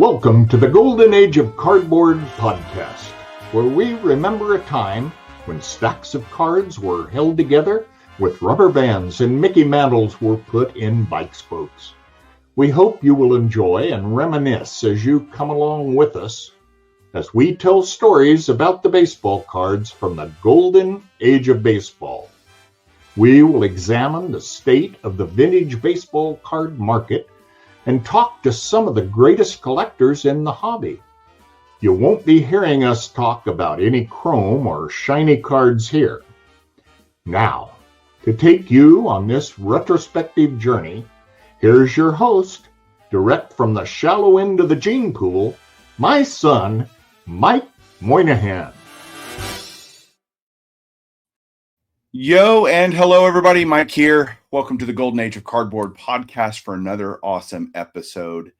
Welcome to the Golden Age of Cardboard podcast, where we remember a time when stacks of cards were held together with rubber bands and Mickey Mantles were put in bike spokes. We hope you will enjoy and reminisce as you come along with us as we tell stories about the baseball cards from the Golden Age of Baseball. We will examine the state of the vintage baseball card market and talk to some of the greatest collectors in the hobby. You won't be hearing us talk about any chrome or shiny cards here. Now, to take you on this retrospective journey, here's your host, direct from the shallow end of the gene pool, my son, Mike Moynihan. Yo, and hello, everybody. Mike here. Welcome to the Golden Age of Cardboard podcast for another awesome episode.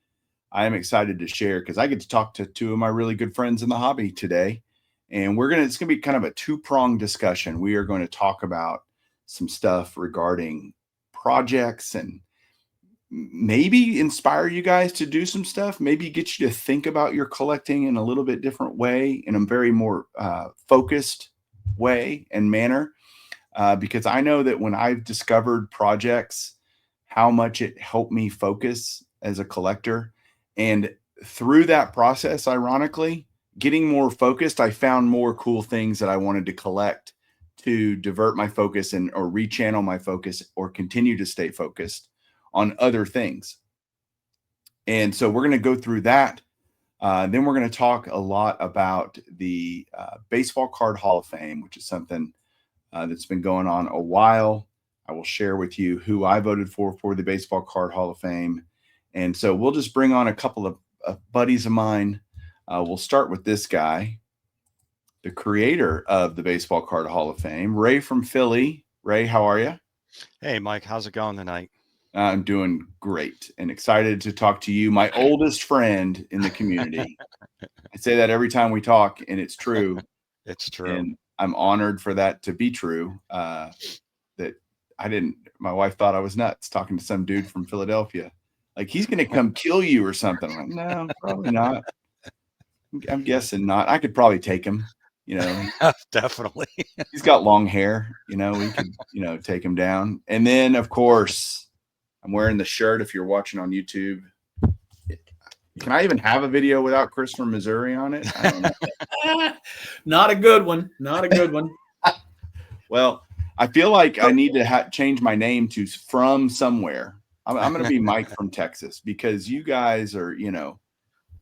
I am excited to share because I get to talk to two of my really good friends in the hobby today. And it's going to be kind of a two-pronged discussion. We are going to talk about some stuff regarding projects and maybe inspire you guys to do some stuff, maybe get you to think about your collecting in a little bit different way, in a very more focused way and manner. Because I know that when I've discovered projects, how much it helped me focus as a collector. And through that process, ironically, getting more focused, I found more cool things that I wanted to collect to divert my focus or rechannel my focus or continue to stay focused on other things. And so we're going to go through that. Then we're going to talk a lot about the Baseball Card Hall of Fame, which is something that's been going on a while. I will share with you who I voted for the Baseball Card Hall of Fame. And so we'll just bring on a couple of buddies of mine. We'll start with this guy, the creator of the Baseball Card Hall of Fame, Ray from Philly. Ray, how are you? Hey, Mike, how's it going tonight? I'm doing great and excited to talk to you, my oldest friend in the community. I say that every time we talk, and it's true. It's true. And I'm honored for that to be true. That my wife thought I was nuts talking to some dude from Philadelphia. Like, he's going to come kill you or something. I'm like, no, probably not. I'm guessing not. I could probably take him, Definitely. He's got long hair, we could, take him down. And then, of course, I'm wearing the shirt. If you're watching on YouTube, can I even have a video without Chris from Missouri on it? I don't know. Not a good one. Not a good one. Well, I feel like I need to change my name to From Somewhere. I'm going to be Mike from Texas because you guys are,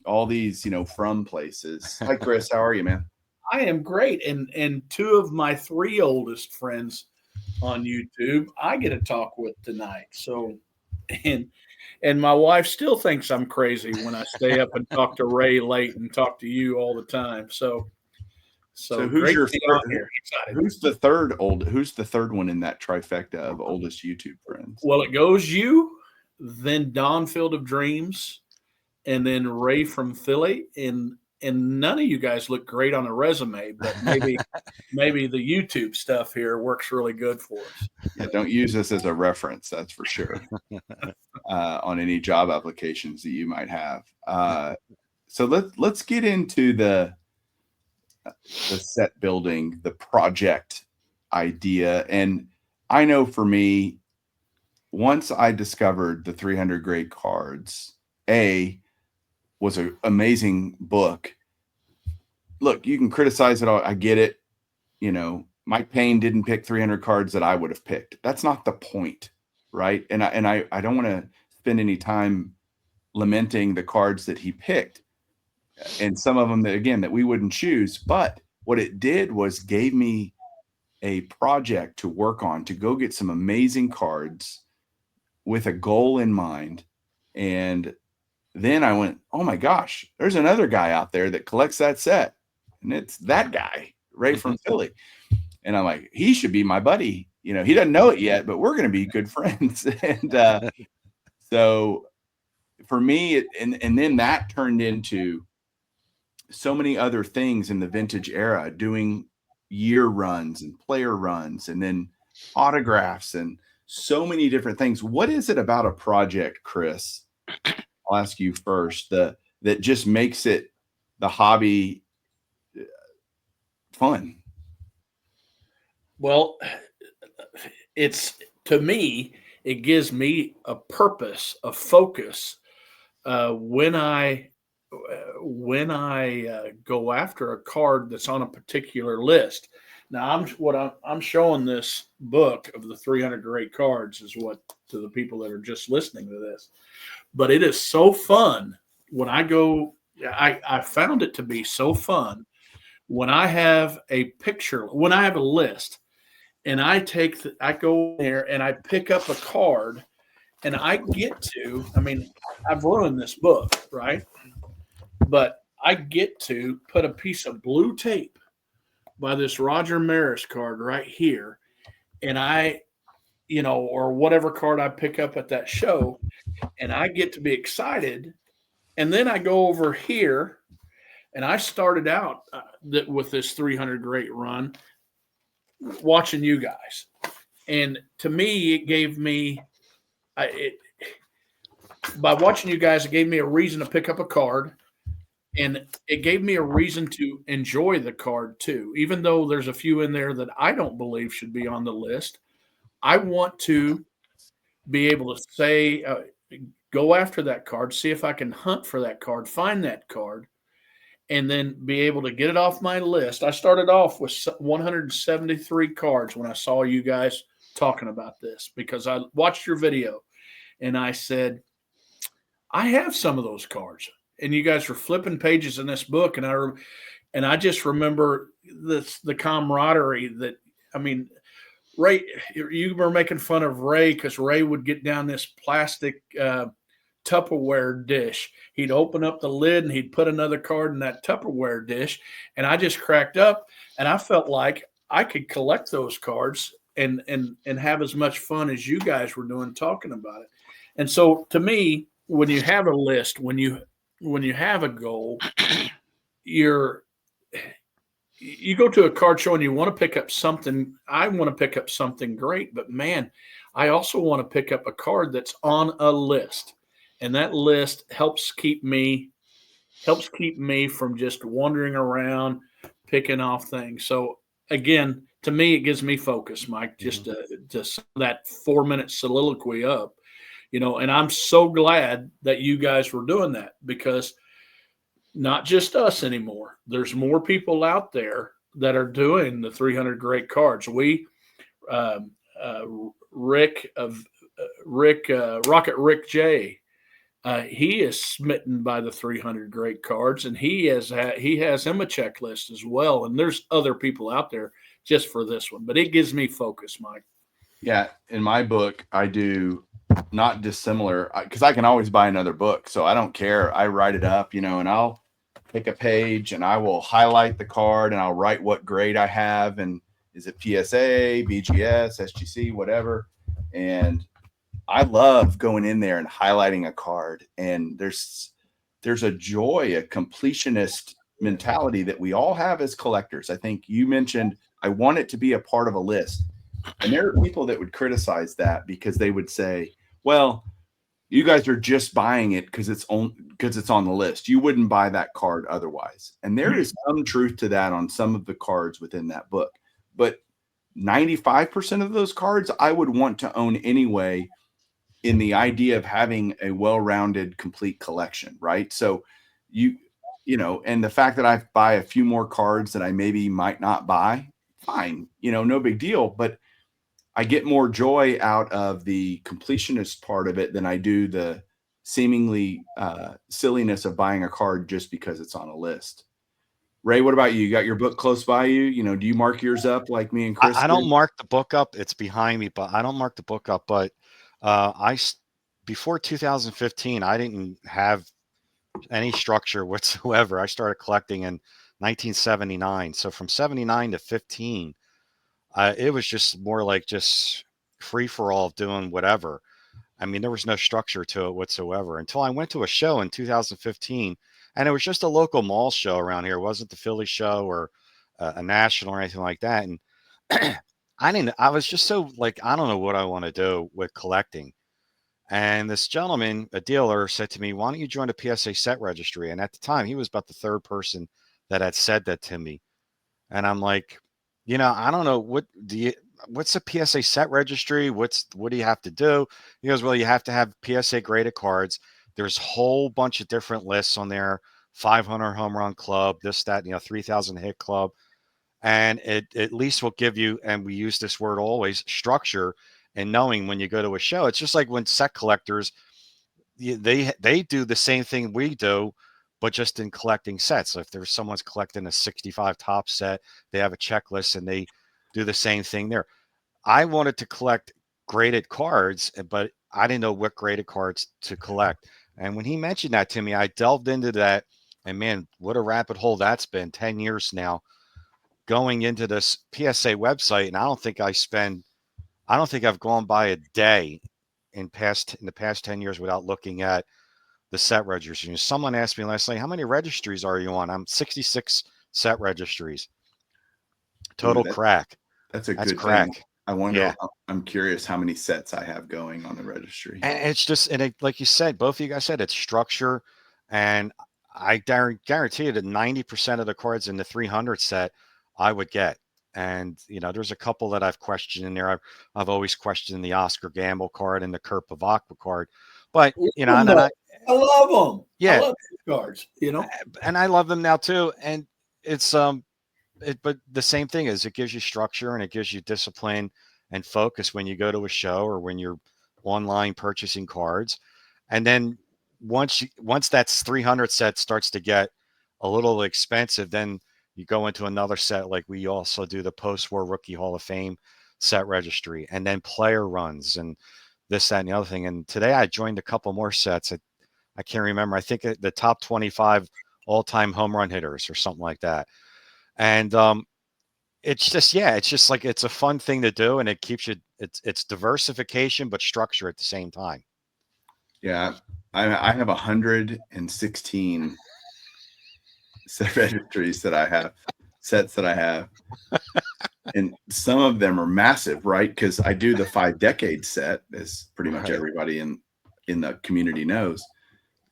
all these, from places. Hi, Chris. How are you, man? I am great. And two of my three oldest friends on YouTube, I get to talk with tonight. So, and my wife still thinks I'm crazy when I stay up and talk to Ray late and talk to you all the time. So who's your who's the third one in that trifecta of oldest YouTube friends? Well, it goes you, then Don Field of Dreams, and then Ray from Philly. And none of you guys look great on a resume, but maybe the YouTube stuff here works really good for us. Yeah, don't use this as a reference, that's for sure. On any job applications that you might have. So let's get into the set building, the project idea. And I know for me, once I discovered the 300 Great Cards, was an amazing book. Look, you can criticize it all. I get it. Mike Payne didn't pick 300 cards that I would have picked. That's not the point, right? And I don't want to spend any time lamenting the cards that he picked, and some of them that we wouldn't choose. But what it did was gave me a project to work on, to go get some amazing cards with a goal in mind. And then I went, oh my gosh, there's another guy out there that collects that set. And it's that guy, Ray from Philly. And I'm like, he should be my buddy. He doesn't know it yet, but we're going to be good friends. And so for me, and then that turned into so many other things in the vintage era, doing year runs and player runs, and then autographs and so many different things. What is it about a project, Chris? I'll ask you first. that just makes it the hobby fun. Well, to me, it gives me a purpose, a focus when I go after a card that's on a particular list. Now, I'm showing this book of the 300 great cards is what to the people that are just listening to this, but it is so fun when I go. I found it to be so fun when I have a picture, when I have a list, and I go there and I pick up a card, and I get to. I mean, I've ruined this book, right? But I get to put a piece of blue tape by this Roger Maris card right here, and or whatever card I pick up at that show, and I get to be excited. And then I go over here, and I started out with this 300 great run watching you guys. And to me, it gave me, by watching you guys, it gave me a reason to pick up a card. And it gave me a reason to enjoy the card too, even though there's a few in there that I don't believe should be on the list. I want to be able to say, go after that card, see if I can hunt for that card, find that card, and then be able to get it off my list. I started off with 173 cards when I saw you guys talking about this, because I watched your video and I said, I have some of those cards. And you guys were flipping pages in this book, and I just remember the camaraderie that, I mean, Ray, you were making fun of Ray because Ray would get down this plastic Tupperware dish. He'd open up the lid and he'd put another card in that Tupperware dish, and I just cracked up, and I felt like I could collect those cards and have as much fun as you guys were doing talking about it. And so to me, when you have a list, when you have a goal, you go to a card show and you want to pick up something. I want to pick up something great, but man, I also want to pick up a card that's on a list, and that list helps keep me from just wandering around picking off things. So again, to me, it gives me focus, Mike, just to sum that 4-minute soliloquy up. And I'm so glad that you guys were doing that, because not just us anymore. There's more people out there that are doing the 300 great cards. Rocket Rick J, he is smitten by the 300 great cards, and he has him a checklist as well. And there's other people out there just for this one, but it gives me focus, Mike. Yeah, in my book, I do not dissimilar, because I can always buy another book, so I don't care. I write it up, and I'll pick a page and I will highlight the card and I'll write what grade I have, and is it PSA, BGS, SGC, whatever. And I love going in there and highlighting a card, and there's a joy, a completionist mentality that we all have as collectors. I think you mentioned, I want it to be a part of a list. And there are people that would criticize that because they would say, well, you guys are just buying it because it's on the list. You wouldn't buy that card otherwise. And there is some truth to that on some of the cards within that book. But 95% of those cards I would want to own anyway, in the idea of having a well-rounded, complete collection, right? So and the fact that I buy a few more cards that I maybe might not buy, fine, no big deal. But I get more joy out of the completionist part of it than I do the seemingly silliness of buying a card just because it's on a list. Ray, what about you? You got your book close by you? Do you mark yours up like me and Chris? I don't mark the book up. It's behind me, but I don't mark the book up. But before 2015, I didn't have any structure whatsoever. I started collecting in 1979. So from 79 to 15, it was just more like just free for all, doing whatever. I mean, there was no structure to it whatsoever until I went to a show in 2015, and it was just a local mall show around here. It wasn't the Philly show or a national or anything like that. And I was just so like, I don't know what I want to do with collecting. And this gentleman, a dealer, said to me, "Why don't you join a PSA set registry?" And at the time, he was about the third person that had said that to me. And I'm like, I don't know, what's a PSA set registry? What do you have to do? He goes, "Well, you have to have PSA graded cards. There's a whole bunch of different lists on there. 500 home run club, this, that, 3,000 hit club. And it at least will give you," and we use this word always, structure, and knowing when you go to a show. It's just like when set collectors, they do the same thing we do, but just in collecting sets. So if there's someone's collecting a 65 top set, they have a checklist and they do the same thing there. I wanted to collect graded cards, but I didn't know what graded cards to collect. And when he mentioned that to me, I delved into that, and man, what a rabbit hole that's been. 10 years now going into this PSA website, and I don't think I've gone by a day in the past 10 years without looking at the set registries. Someone asked me last night, "How many registries are you on?" I'm 66 set registries. Total crack. That's a good crack. Thing. I wonder. Yeah. I'm curious how many sets I have going on the registry. And it's just, like you said, both of you guys said, it's structure, and I guarantee you that 90% of the cards in the 300 set I would get. And there's a couple that I've questioned in there. I've always questioned the Oscar Gamble card and the Kurt Bavakva card, but I love them. Yeah, I love these cards. and I love them now too. And it's but the same thing is, it gives you structure and it gives you discipline and focus when you go to a show or when you're online purchasing cards. And then once that 300 set starts to get a little expensive, then you go into another set. Like we also do the post-war Rookie Hall of Fame set registry, and then player runs and this, that, and the other thing. And today I joined a couple more sets. I can't remember. I think the top 25 all-time home run hitters or something like that. And it's just like, it's a fun thing to do, and it keeps you, it's diversification, but structure at the same time. Yeah. I have 116 set registries sets that I have. And some of them are massive, right? Because I do the 5-decade set, as pretty much everybody in the community knows.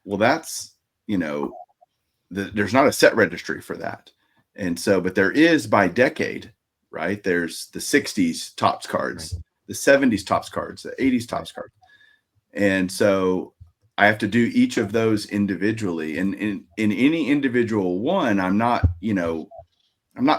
Well, that's, there's not a set registry for that. And so, but there is by decade, right? There's the 60s Topps cards, the 70s Topps cards, the 80s Topps cards. And so I have to do each of those individually. And in any individual one, I'm not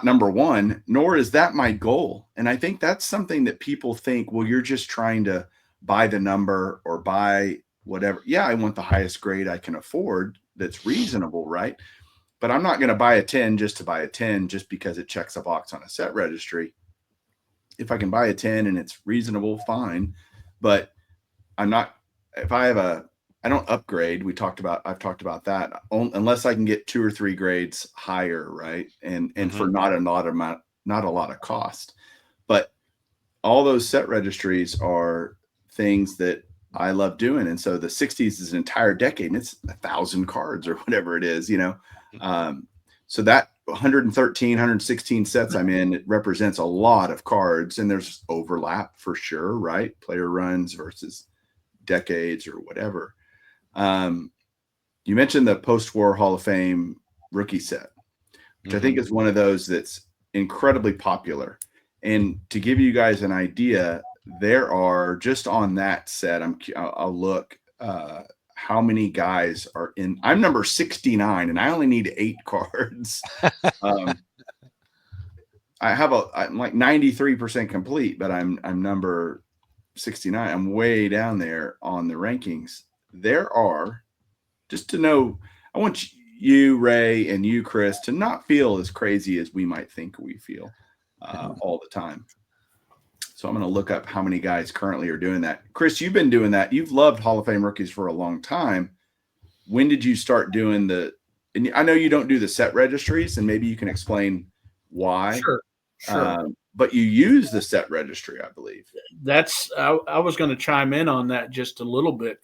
number one, nor is that my goal. And I think that's something that people think, well, you're just trying to buy the number or buy whatever. Yeah, I want the highest grade I can afford that's reasonable, right? But I'm not going to buy a 10 just to buy a 10 just because it checks a box on a set registry. If I can buy a 10 and it's reasonable, fine. But I don't upgrade. I've talked about that unless I can get 2 or 3 grades higher, right? And for not a lot of cost. But all those set registries are things that I love doing. And so the 60s is an entire decade, and it's 1,000 cards or whatever it is, so that 116 sets I'm in, it represents a lot of cards, and there's overlap for sure, right? Player runs versus decades or whatever. You mentioned the post-war Hall of Fame rookie set, which I think is one of those that's incredibly popular. And to give you guys an idea, there are, just on that set, I'll look how many guys are in. I'm number 69, and I only need 8 cards. I'm like 93% complete, but I'm number 69. I'm way down there on the rankings. There are, just to know, I want you, Ray, and you, Chris, to not feel as crazy as we might think we feel all the time. So I'm going to look up how many guys currently are doing that. Chris, you've been doing that. You've loved Hall of Fame rookies for a long time. When did you start doing and I know you don't do the set registries, and maybe you can explain why. Sure. But you use the set registry, I believe. I was going to chime in on that just a little bit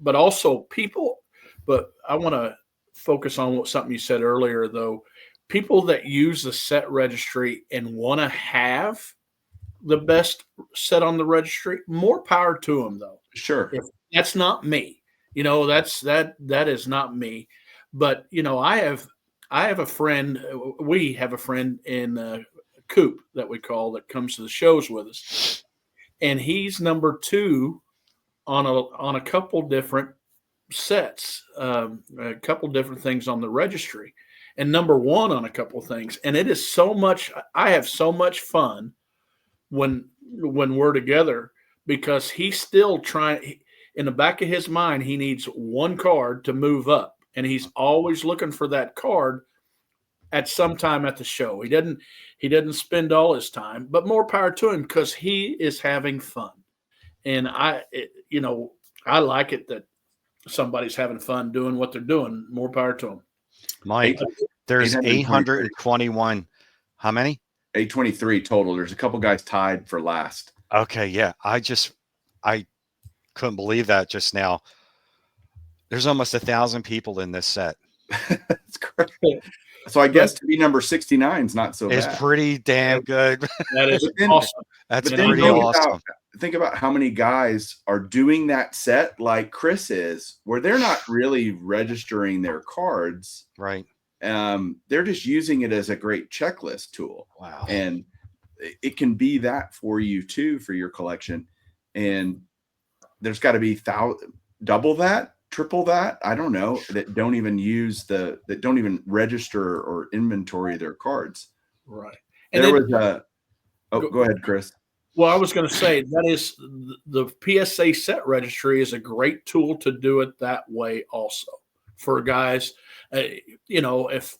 but also people, but I want to focus on something you said earlier, though. People that use the set registry and want to have the best set on the registry, more power to them, though. Sure. that's not me. That is not me. But I have a friend. We have a friend in Coop that we call that comes to the shows with us, and he's number 2 on a couple different sets, a couple different things on the registry, and number 1 on a couple things. And it is so much. I have so much fun when we're together because he's still trying. In the back of his mind, he needs one card to move up, and he's always looking for that card at some time at the show. He didn't spend all his time, but more power to him because he is having fun. And I like it that somebody's having fun doing what they're doing. More power to them. Mike, there's 821. How many? 823 total. There's a couple guys tied for last. Okay, yeah. I couldn't believe that just now. There's almost 1,000 people in this set. That's great. So I guess to be number 69 is not so bad. It's pretty damn good. That is awesome. That's pretty awesome. Think about how many guys are doing that set like Chris is, where they're not really registering their cards. Right. They're just using it as a great checklist tool. Wow. And it can be that for you too, for your collection. And there's got to be double that, triple that. I don't know, that don't even register or inventory their cards. Right. And go ahead, Chris. Well, I was going to say that is the PSA set registry is a great tool to do it that way also for guys. If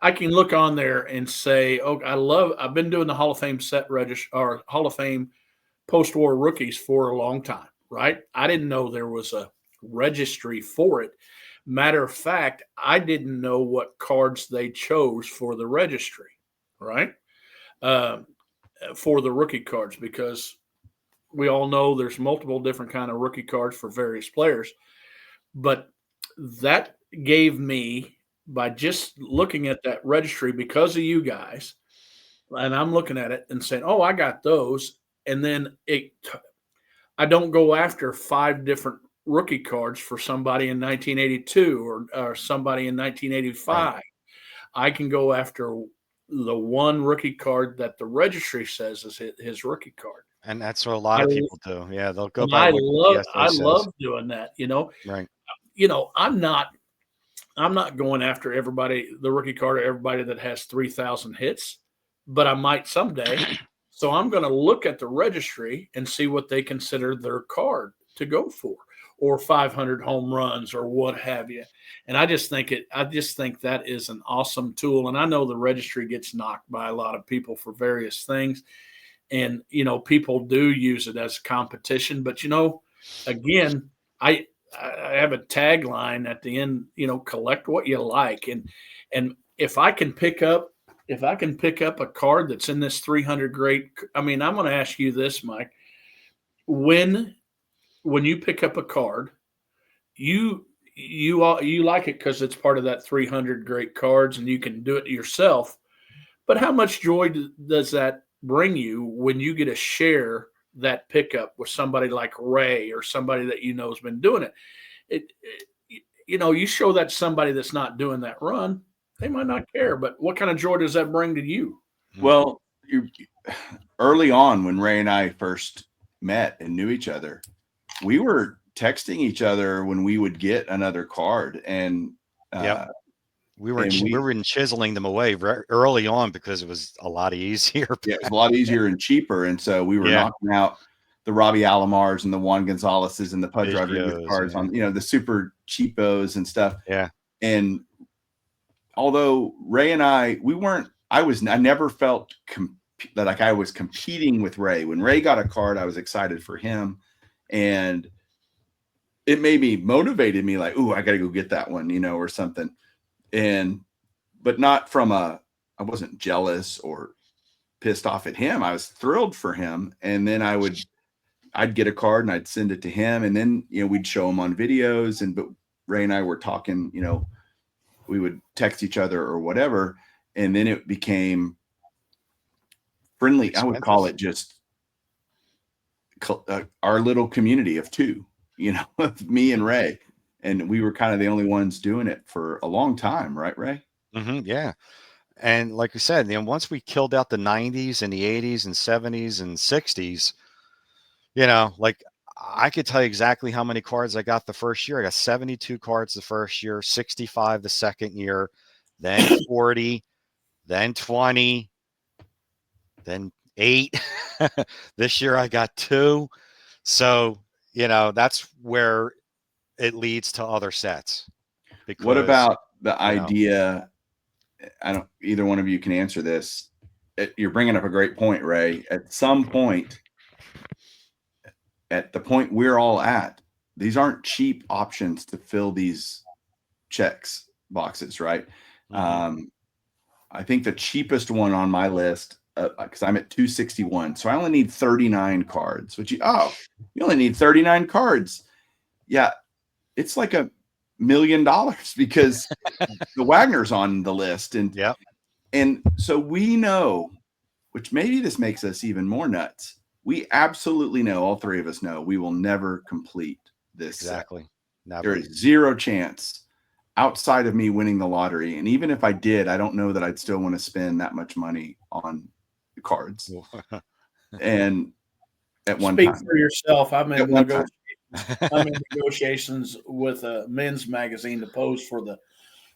I can look on there and say, oh, I've been doing the Hall of Fame set register or Hall of Fame post-war rookies for a long time, right? I didn't know there was a registry for it. Matter of fact, I didn't know what cards they chose for the registry, right? For the rookie cards, because we all know there's multiple different kind of rookie cards for various players. But that gave me, by just looking at that registry because of you guys, and I'm looking at it and saying, oh, I got those. And then I don't go after 5 different rookie cards for somebody in 1982 or somebody in 1985. Right. I can go after the one rookie card that the registry says is his rookie card. And that's what a lot of people do. Yeah, they'll go by I love doing that, Right. I'm not going after the rookie card of everybody that has 3,000 hits, but I might someday. So I'm going to look at the registry and see what they consider their card to go for, or 500 home runs or what have you. And I just think that is an awesome tool. And I know the registry gets knocked by a lot of people for various things. And, people do use it as a competition, but again, I have a tagline at the end, collect what you like. And if I can pick up a card that's in this 300 great, I'm going to ask you this, Mike, when you pick up a card, you like it because it's part of that 300 great cards and you can do it yourself. But how much joy does that bring you when you get to share that pickup with somebody like Ray or somebody that has been doing it? You show that to somebody that's not doing that run, they might not care. But what kind of joy does that bring to you? Well, early on when Ray and I first met and knew each other, we were texting each other when we would get another card, and we were chiseling them away very early on because it was a lot easier. Yeah, it was a lot easier and cheaper, and so we were knocking out the Robbie Alomars and the Juan Gonzalez's and the Pudge Rodriguez cards on the super cheapos and stuff. Yeah, and although Ray and I never felt like I was competing with Ray. When Ray got a card, I was excited for him, and it motivated me like, ooh, I got to go get that one, or something. But not from I wasn't jealous or pissed off at him. I was thrilled for him. And then I'd get a card and I'd send it to him. And then, we'd show him on videos, but Ray and I were talking, we would text each other or whatever. And then it became friendly. I would call it just our little community of two, of me and Ray. And we were kind of the only ones doing it for a long time. Right, Ray? Yeah. And like we said, once we killed out the 90s and the 80s and 70s and 60s, like I could tell you exactly how many cards I got the first year. I got 72 cards the first year, 65 the second year, then 40, then 20, then 8. This year I got 2. So, that's where it leads to other sets. Because, what about the idea? I don't, either one of you can answer this. You're bringing up a great point, Ray. At some point, at the point we're all at, these aren't cheap options to fill these checks boxes, right? I think the cheapest one on my list, because I'm at 261, so I only need 39 cards. You only need 39 cards. Yeah, it's like $1 million because the Wagner's on the list, and so we know, which maybe this makes us even more nuts. We absolutely know, all three of us know, we will never complete this. Exactly. There is zero chance outside of me winning the lottery. And even if I did, I don't know that I'd still want to spend that much money on the cards. And at one time. Speak for yourself. I'm in negotiations with a men's magazine to pose for the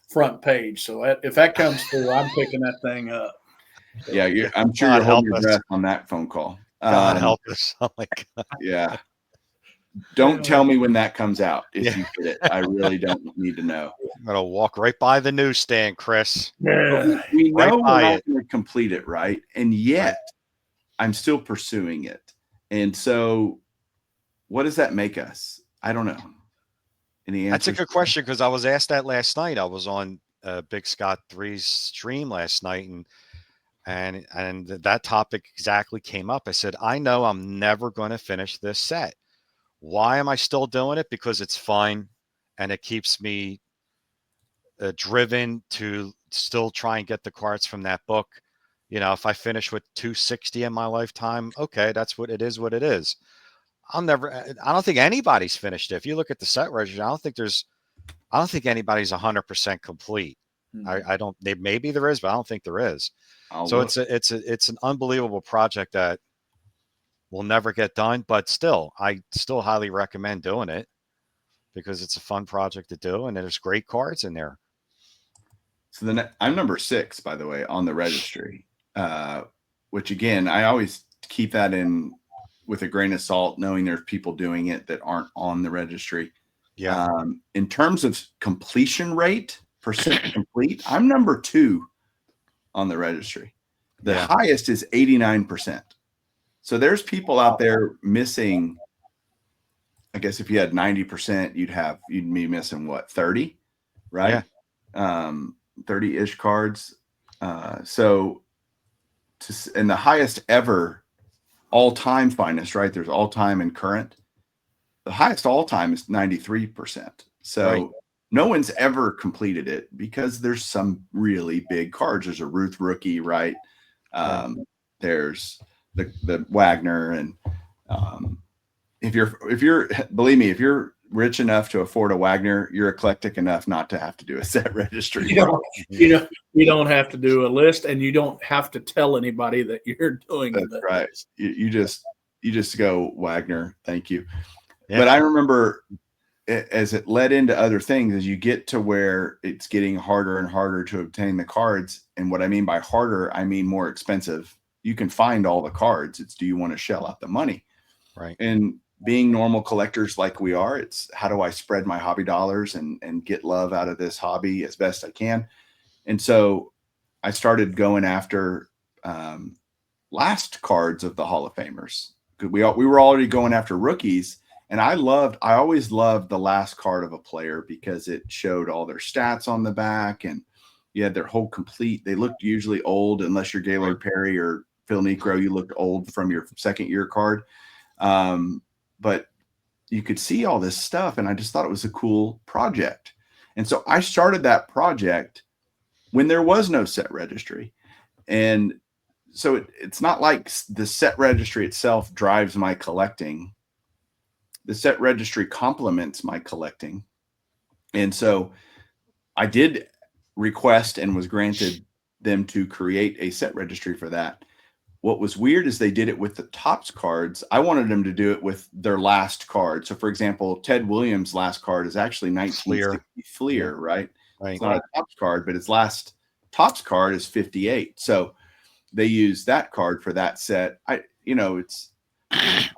front page. So if that comes through, I'm picking that thing up. Yeah, I'm sure you're holding your breath on that phone call. God help us. Oh my God. Yeah. Don't tell me when that comes out if you get it. I really don't need to know. I'm going to walk right by the newsstand, Chris. Yeah. We know we're not going to complete it, right? And yet I'm still pursuing it. And so what does that make us? I don't know. Any answers? That's a good question, because I was asked that last night. I was on Big Scott 3's stream last night, and that topic exactly came up. I said, I know I'm never going to finish this set. Why am I still doing it? Because it's fun, and it keeps me driven to still try and get the cards from that book. If I finish with 260 in my lifetime, okay, that's what it is. I don't think anybody's finished it. If you look at the set register, I don't think anybody's 100% complete. Maybe there is, but I don't think there is. It's an unbelievable project that will never get done, but I still highly recommend doing it because it's a fun project to do, and there's great cards in there. So I'm number 6, by the way, on the registry, which again, I always keep that in with a grain of salt, knowing there's people doing it that aren't on the registry. Yeah. In terms of completion rate, percent complete, I'm number 2 on the registry. The highest is 89%. So there's people out there missing. I guess if you had 90%, you'd be missing what, 30, right? Yeah. 30-ish cards. And the highest ever all-time finest, right? There's all-time and current. The highest all-time is 93%. So no one's ever completed it because there's some really big cards. There's a Ruth rookie, right? There's the Wagner, and if you're believe me, if you're rich enough to afford a Wagner, you're eclectic enough not to have to do a set registry. You don't have to do a list, and you don't have to tell anybody that you're doing it. That's right. You just go Wagner. Thank you. Yeah. But I remember as it led into other things, as you get to where it's getting harder and harder to obtain the cards. And what I mean by harder, I mean more expensive. You can find all the cards. It's, do you want to shell out the money? Right. And being normal collectors like we are, it's how do I spread my hobby dollars and get love out of this hobby as best I can. And so I started going after last cards of the Hall of Famers. We were already going after rookies, and I always loved the last card of a player because it showed all their stats on the back, and you had their whole complete. They looked usually old, unless you're Gaylord Perry or Phil Niekro, you looked old from your second year card. But you could see all this stuff, and I just thought it was a cool project. And so I started that project when there was no set registry. And so it's not like the set registry itself drives my collecting. The set registry complements my collecting. And so I did request and was granted them to create a set registry for that. What was weird is they did it with the Topps cards. I wanted them to do it with their last card. So, for example, Ted Williams' last card is actually 1960 Fleer, right? Right. It's not a Topps card, but his last Topps card is 58. So they use that card for that set. It's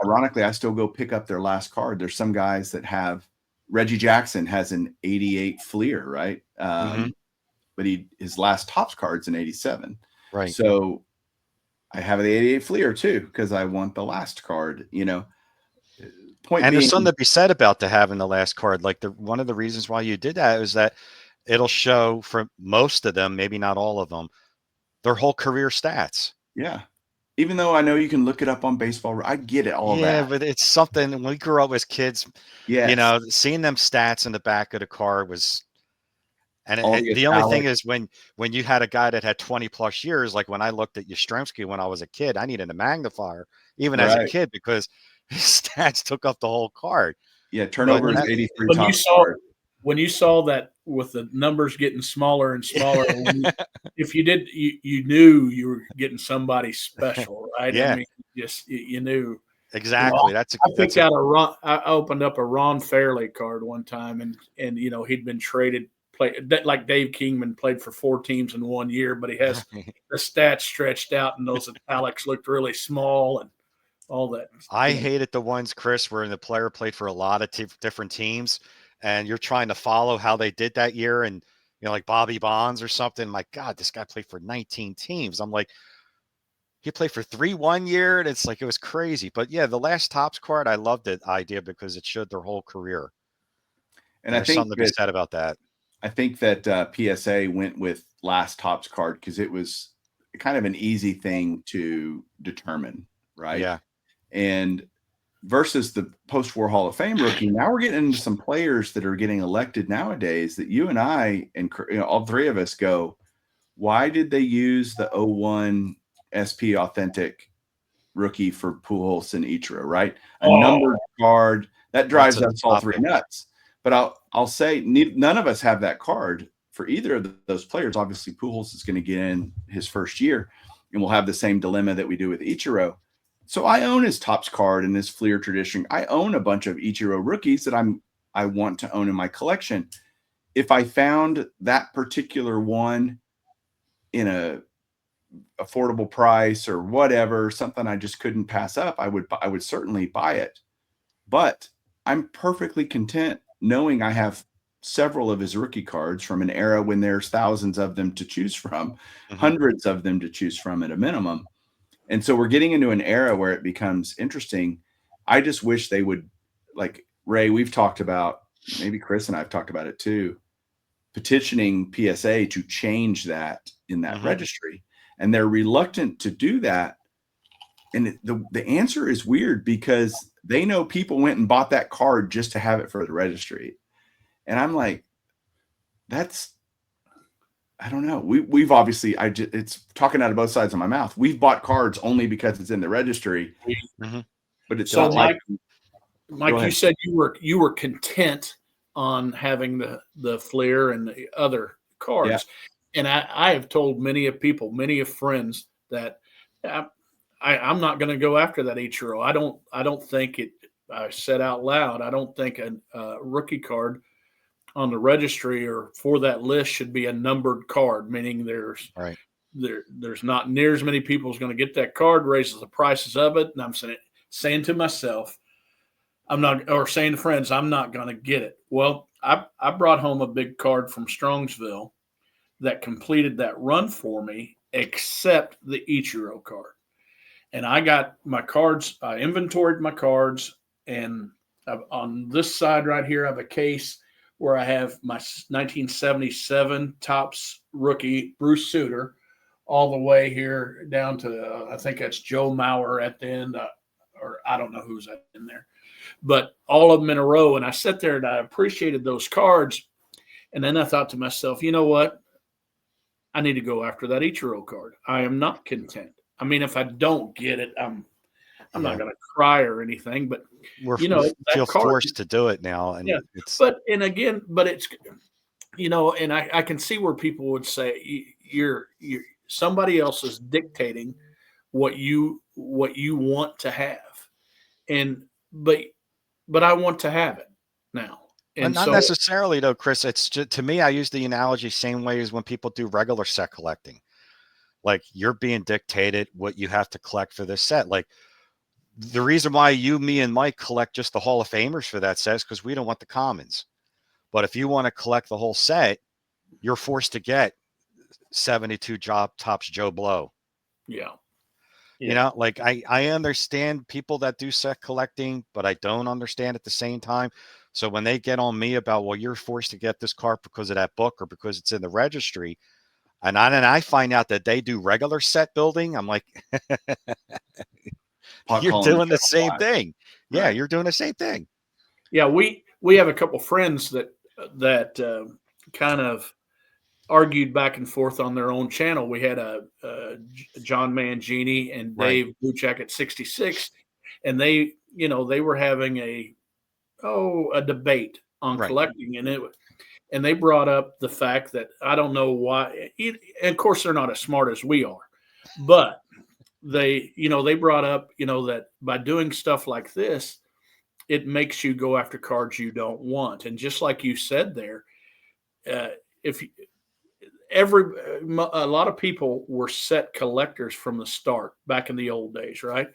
ironically, I still go pick up their last card. There's some guys that have Reggie Jackson has an 88 Fleer, right? But his last Topps card's an 87. Right. So I have the 88 Fleer too, because I want the last card, Point and being, there's something to be said about having the last card. Like one of the reasons why you did that is that it'll show for most of them, maybe not all of them, their whole career stats. Yeah. Even though I know you can look it up on baseball, I get it, all that. Yeah, but it's something when we grew up as kids, seeing them stats in the back of the card was, and the only thing is when you had a guy that had 20 plus years, like when I looked at Yastrzemski when I was a kid, I needed a magnifier even as a kid because his stats took up the whole card. Yeah, turnover is 83 Topps card. When you saw that with the numbers getting smaller and smaller, if you did, you knew you were getting somebody special, right? Yeah. I mean, you knew. Exactly. I opened up a Ron Fairley card one time and he'd been traded, like Dave Kingman played for 4 teams in 1 year, but he has the stats stretched out and those italics looked really small and all that. I hated the ones, Chris, where the player played for a lot of different teams. And you're trying to follow how they did that year. And, like Bobby Bonds or something. My God, this guy played for 19 teams. I'm like, he played for 3 1 year. And it's like, it was crazy. But yeah, the last Topps card, I loved the idea because it showed their whole career. And I think something to be said about that. I think that PSA went with last Topps card because it was kind of an easy thing to determine. Right. Yeah. And versus the post-war Hall of Fame rookie, now we're getting into some players that are getting elected nowadays that you and I and all 3 of us go, why did they use the 01 SP authentic rookie for Pujols and Ichiro, right? A numbered card that drives us all 3 nuts. But I'll say none of us have that card for either of those players. Obviously, Pujols is going to get in his first year, and we'll have the same dilemma that we do with Ichiro. So I own his Topps card in this Fleer tradition. I own a bunch of Ichiro rookies that I want to own in my collection. If I found that particular one in a affordable price or whatever, something I just couldn't pass up, I would certainly buy it. But I'm perfectly content knowing I have several of his rookie cards from an era when there's thousands of them to choose from, hundreds of them to choose from at a minimum. And so we're getting into an era where it becomes interesting. I just wish they would, like Ray, we've talked about, maybe Chris and I have talked about it too, petitioning PSA to change that in that registry. And they're reluctant to do that. And the answer is weird because they know people went and bought that card just to have it for the registry. And I'm like, I don't know. We've obviously, it's talking out of both sides of my mouth. We've bought cards only because it's in the registry, but it's so not Mike, you said you were content on having the Fleer and the other cards, and I have told many of friends that I'm not going to go after that Ichiro. I don't think it. I said out loud, I don't think a rookie card on the registry or for that list should be a numbered card, meaning there's not near as many people as going to get that card, raises the prices of it. And I'm saying to myself, saying to friends, I'm not going to get it. Well, I brought home a big card from Strongsville that completed that run for me, except the Ichiro card. And I got my cards, I inventoried my cards, and on this side right here, I have a case where I have my 1977 Topps rookie, Bruce Sutter, all the way here down to, I think that's Joe Mauer at the end, or I don't know who's in there, but all of them in a row. And I sat there and I appreciated those cards. And then I thought to myself, you know what? I need to go after that Ichiro card. I am not content. I mean, if I don't get it, I'm not going to cry or anything, but We're, you know, we that feel card, forced to do it now, yeah. and it's But and again, but it's and I can see where people would say you're somebody else is dictating what you want to have, and but I want to have it now, and not so necessarily though, Chris. It's just, to me, I use the analogy same way as when people do regular set collecting. Like you're being dictated what you have to collect for this set. Like the reason why you, me, and Mike collect just the Hall of Famers for that set is because we don't want the commons. But if you want to collect the whole set, you're forced to get 72 job tops Joe Blow. yeah. You know, like I understand people that do set collecting, but I don't understand at the same time. So when they get on me about, well, you're forced to get this card because of that book or because it's in the registry, and I find out that they do regular set building, I'm like, you're doing the same thing. Yeah, Right. you're doing the same thing. Yeah, we have a couple friends that kind of argued back and forth on their own channel. We had a John Mangini and Right. Dave Blue Jacket 66, and they were having a debate on Right. collecting, and they brought up the fact that I don't know why. And of course, they're not as smart as we are, but they brought up that by doing stuff like this, it makes you go after cards you don't want. And just like you said there, if a lot of people were set collectors from the start back in the old days, right?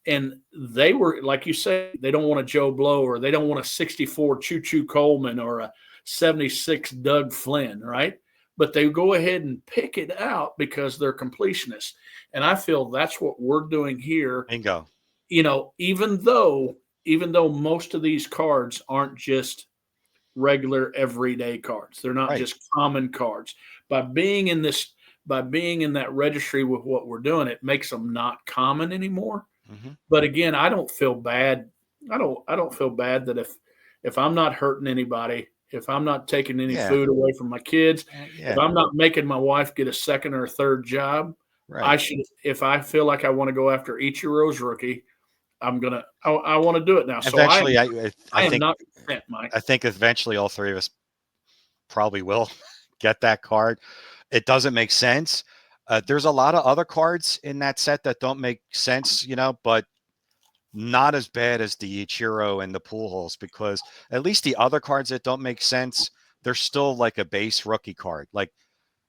And they were, like you say, they don't want a Joe Blow, or they don't want a 64 Choo Choo Coleman or a 76 Doug Flynn, right? But they go ahead and pick it out because they're completionists. And I feel that's what we're doing here. Bingo. Even though most of these cards aren't just regular everyday cards, they're not just common cards. By being in that registry with what we're doing, it makes them not common anymore. Mm-hmm. But again, I don't feel bad. I don't feel bad that if I'm not hurting anybody, if I'm not taking any food away from my kids, if I'm not making my wife get a second or a third job, I should. If I feel like I want to go after Ichiro's rookie, I want to do it now. Eventually, so I am not content, Mike. I think eventually all three of us probably will get that card. It doesn't make sense. There's a lot of other cards in that set that don't make sense, but not as bad as the Ichiro and the Pujols, because at least the other cards that don't make sense, they're still like a base rookie card. Like,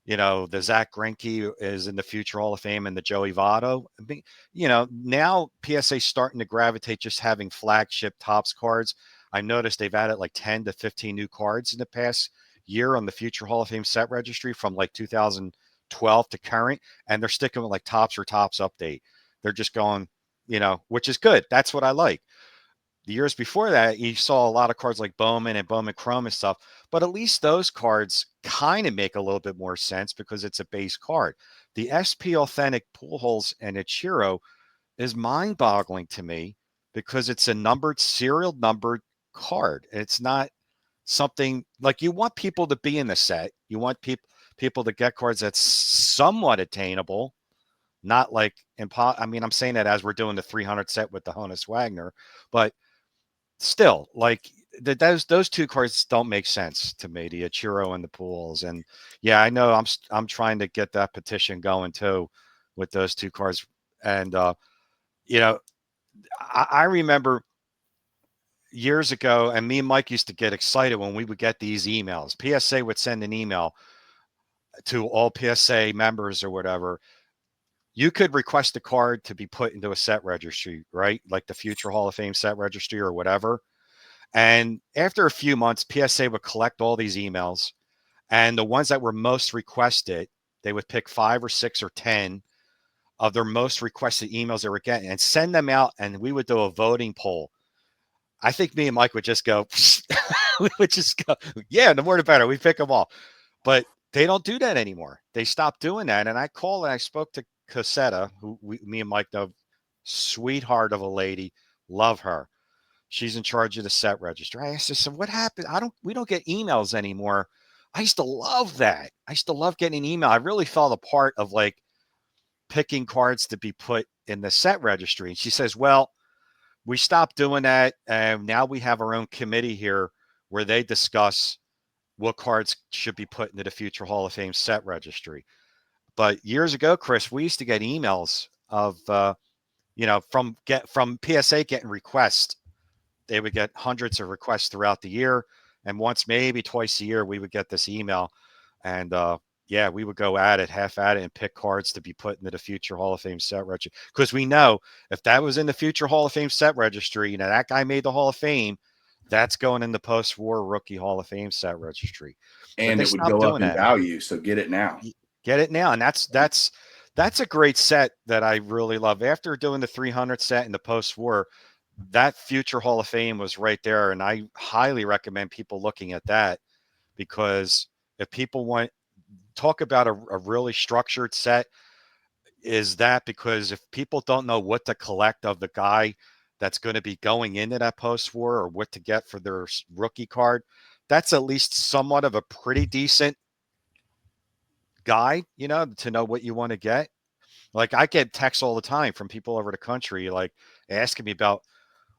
the Zach Greinke is in the future Hall of Fame and the Joey Votto. Now PSA's starting to gravitate just having flagship tops cards. I noticed they've added like 10 to 15 new cards in the past year on the future Hall of Fame set registry from like 2012 to current, and they're sticking with like tops or tops update. They're just going, which is good. That's what I like. The years before that, you saw a lot of cards like Bowman and Bowman Chrome and stuff, but at least those cards kind of make a little bit more sense because it's a base card. The SP Authentic Pujols and Ichiro is mind-boggling to me because it's a serial numbered card. It's not something like you want people to be in the set. You want people to get cards that's somewhat attainable, not like I'm saying that as we're doing the 300 set with the Honus Wagner, but still, like those two cards don't make sense to me, the Ichiro and the Pujols. And yeah, I know I'm trying to get that petition going too with those two cards. And I remember years ago, and me and Mike used to get excited when we would get these emails. PSA would send an email to all PSA members or whatever. You could request a card to be put into a set registry, right? Like the future Hall of Fame set registry or whatever. And after a few months, PSA would collect all these emails, and the ones that were most requested, they would pick 5 or 6 or 10 of their most requested emails they were getting and send them out. And we would do a voting poll. I think me and Mike would just go, yeah, the more the better. We pick them all. But they don't do that anymore. They stopped doing that. And I called and I spoke to Cassetta, who me and Mike know, sweetheart of a lady, love her. She's in charge of the set register. I asked her, so what happened? We don't get emails anymore. I used to love that. I used to love getting an email. I really felt a part of like picking cards to be put in the set registry. And she says, well, we stopped doing that. And now we have our own committee here where they discuss what cards should be put into the future Hall of Fame set registry. But years ago, Chris, we used to get emails of, from PSA getting requests. They would get hundreds of requests throughout the year. And once, maybe twice a year, we would get this email. And we would go half at it and pick cards to be put into the future Hall of Fame set registry. Because we know if that was in the future Hall of Fame set registry, that guy made the Hall of Fame, that's going in the post-war rookie Hall of Fame set registry. And it would go up in value. So get it now. Get it now. And that's a great set that I really love. After doing the 300 set in the post-war, that future Hall of Fame was right there. And I highly recommend people looking at that, because if people talk about a really structured set, is that because if people don't know what to collect of the guy that's going to be going into that post-war or what to get for their rookie card, that's at least somewhat of a pretty decent guide, to know what you want to get. Like, I get texts all the time from people over the country, like, asking me about,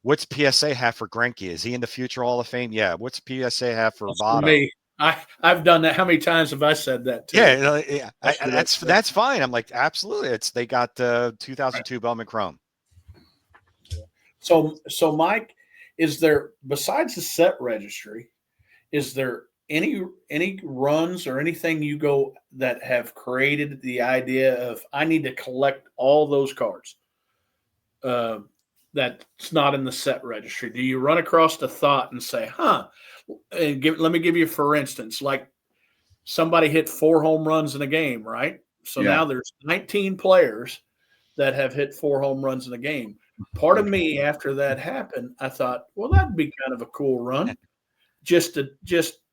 what's PSA have for Greinke? Is he in the future Hall of Fame? Yeah. What's PSA have for Votto? Me. I've done that. How many times have I said that too? Yeah, that's fine. I'm like, absolutely. They got 2002 Bowman Chrome. So Mike, is there, besides the set registry, is there any runs or anything you go that have created the idea of, I need to collect all those cards that's not in the set registry? Do you run across the thought and say, and let me give you, for instance, like somebody hit 4 home runs in a game, right? So now there's 19 players that have hit 4 home runs in a game. Part of me, after that happened, I thought, well, that'd be kind of a cool run, just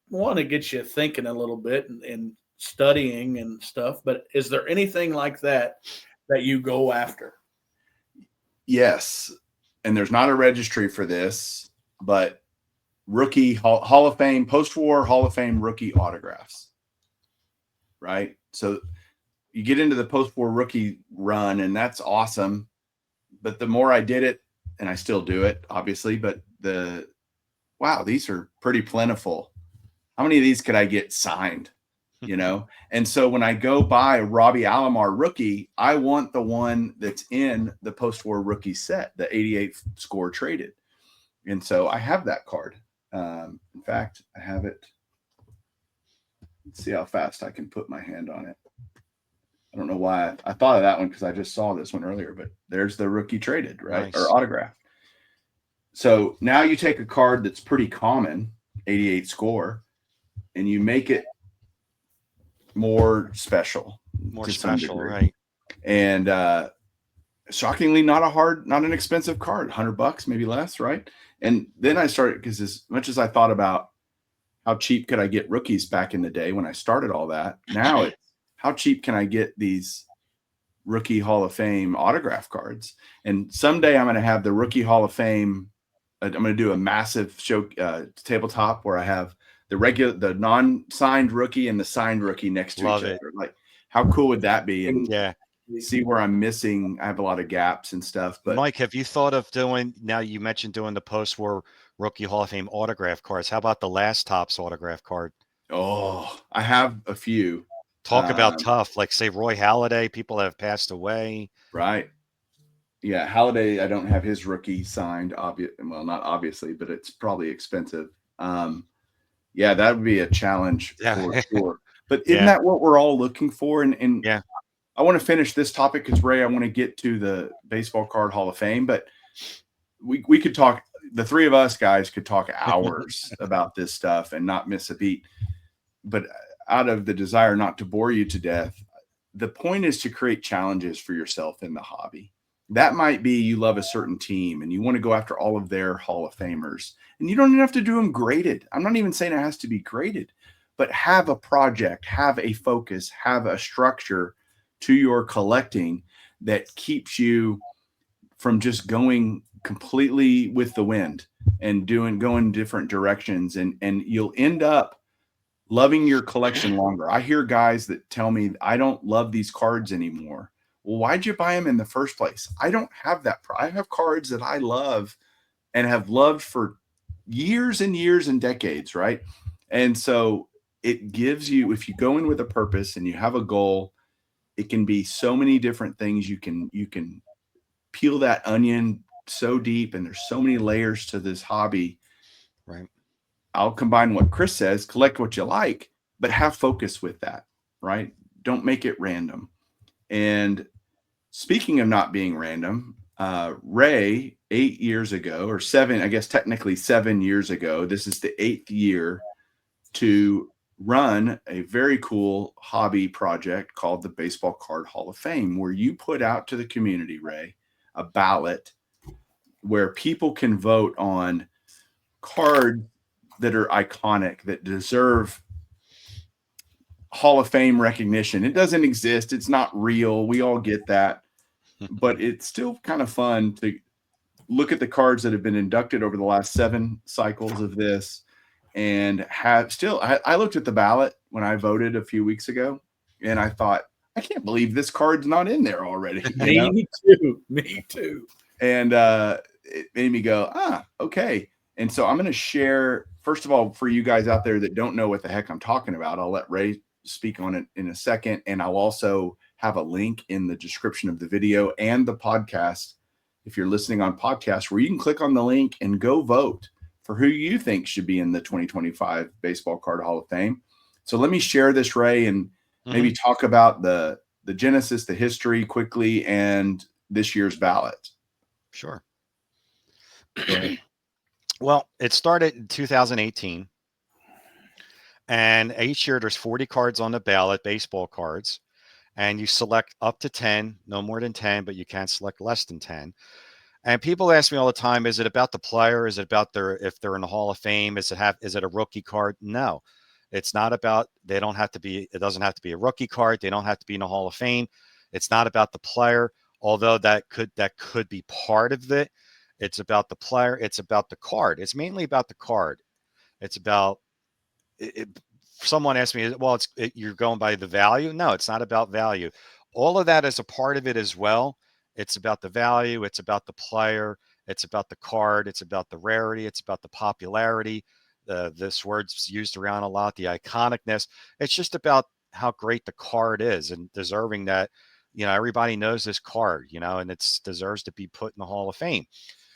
want to get you thinking a little bit and studying and stuff. But is there anything like that you go after? Yes. And there's not a registry for this, but rookie Hall of Fame, post-war Hall of Fame rookie autographs, right? So you get into the post-war rookie run, and that's awesome. But the more I did it, and I still do it, obviously, but wow, these are pretty plentiful. How many of these could I get signed? And so when I go buy a Robbie Alomar rookie, I want the one that's in the post-war rookie set, the 88 score traded. And so I have that card. In fact, I have it. Let's see how fast I can put my hand on it. I don't know why I thought of that one, because I just saw this one earlier, but there's the rookie traded, right? Nice. Or autograph. So now you take a card that's pretty common, 88 score, and you make it more special. Right? And shockingly, not an expensive card, $100, maybe less, right? And then I started, because as much as I thought about how cheap could I get rookies back in the day when I started all that, now it's how cheap can I get these rookie Hall of Fame autograph cards? And someday I'm going to have the rookie Hall of Fame. I'm going to do a massive show tabletop where I have the non-signed rookie and the signed rookie next to each other. Like, how cool would that be? And see where I'm missing. I have a lot of gaps and stuff. But Mike, have you thought of doing, now you mentioned doing the post-war rookie Hall of Fame autograph cards. How about the Last Topps autograph card? Oh, I have a few. Talk about tough, like say Roy Halladay, people that have passed away. Right. Yeah, Halladay, I don't have his rookie signed. Well, not obviously, but it's probably expensive. Yeah, that would be a challenge for sure. But isn't that what we're all looking for? And yeah, I want to finish this topic because, Ray, I want to get to the Baseball Card Hall of Fame. But we could talk, the three of us guys could talk hours about this stuff and not miss a beat. But out of the desire not to bore you to death, the point is to create challenges for yourself in the hobby. That might be you love a certain team and you want to go after all of their Hall of Famers. And you don't even have to do them graded. I'm not even saying it has to be graded, but have a project, have a focus, have a structure to your collecting that keeps you from just going completely with the wind and going different directions. And you'll end up loving your collection longer. I hear guys that tell me, I don't love these cards anymore. Well, why'd you buy them in the first place? I don't have that. I have cards that I love and have loved for years and years and decades, right? And so it gives you, if you go in with a purpose and you have a goal, it can be so many different things. You can peel that onion so deep, and there's so many layers to this hobby. Right. I'll combine what Chris says, collect what you like, but have focus with that, right? Don't make it random. And speaking of not being random, Ray, 8 years ago, or 7, I guess technically 7 years ago, this is the 8th year to run a very cool hobby project called the Baseball Card Hall of Fame, where you put out to the community, Ray, a ballot where people can vote on cards that are iconic, that deserve Hall of Fame recognition. It doesn't exist. It's not real. We all get that. But it's still kind of fun to look at the cards that have been inducted over the last 7 cycles of this, and have still, I looked at the ballot when I voted a few weeks ago, and I thought, I can't believe this card's not in there already. Me too. And it made me go, okay. And so I'm going to share, first of all, for you guys out there that don't know what the heck I'm talking about, I'll let Ray speak on it in a second. And I'll also have a link in the description of the video and the podcast, if you're listening on podcast, where you can click on the link and go vote for who you think should be in the 2025 Baseball Card Hall of Fame. So let me share this, Ray, and maybe talk about the genesis, the history quickly, and this year's ballot. Sure. Well, it started in 2018. And each year there's 40 cards on the ballot, baseball cards. And you select up to 10, no more than 10, but you can't select less than 10. And people ask me all the time, is it about the player? Is it about if they're in the Hall of Fame? Is it a rookie card? No, it's not about, it doesn't have to be a rookie card. They don't have to be in the Hall of Fame. It's not about the player, although that could be part of it. It's about the player. It's about the card. It's mainly about the card. It's about someone asked me, well, you're going by the value. No, it's not about value. All of that is a part of it as well. It's about the value. It's about the player. It's about the card. It's about the rarity. It's about the popularity. This word's used around a lot, the iconicness. It's just about how great the card is and deserving that, everybody knows this card, and it deserves to be put in the Hall of Fame.